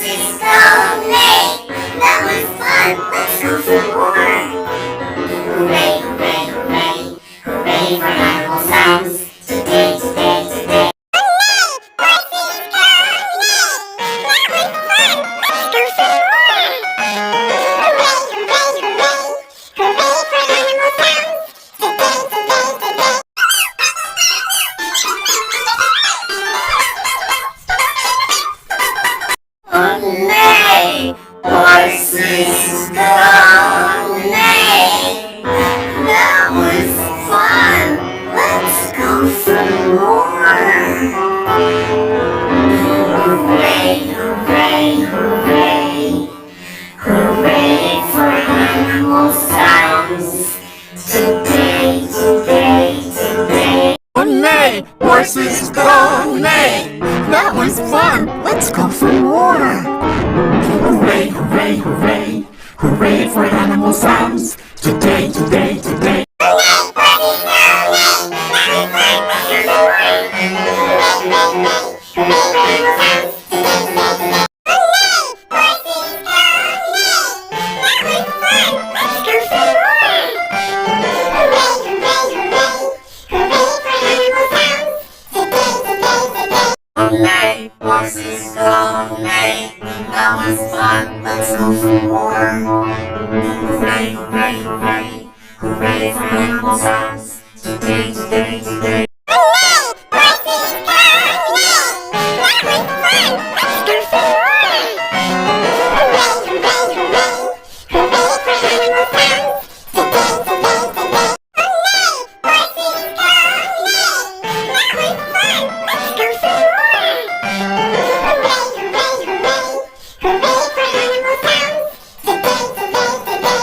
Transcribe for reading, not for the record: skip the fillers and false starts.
horses go neigh. That was fun, let's go for more. Hooray, hooray, hooray, hooray for animal sounds. Today, today, today. Neigh, horses go neigh. That was fun. Let's go for more. Hooray, hooray, hooray, hooray for animal sounds. Today, today, today. Neigh, horses go neigh. That was fun. Let's go for more. Hooray, hooray, hooray, hooray for animal sounds. Today, today, today. Neigh, horses go neigh. That was fun, let's go for more. Hooray, hooray, hooray, hooray for animal sounds. Today, today, today. Hooray, horses go neigh. That was fun.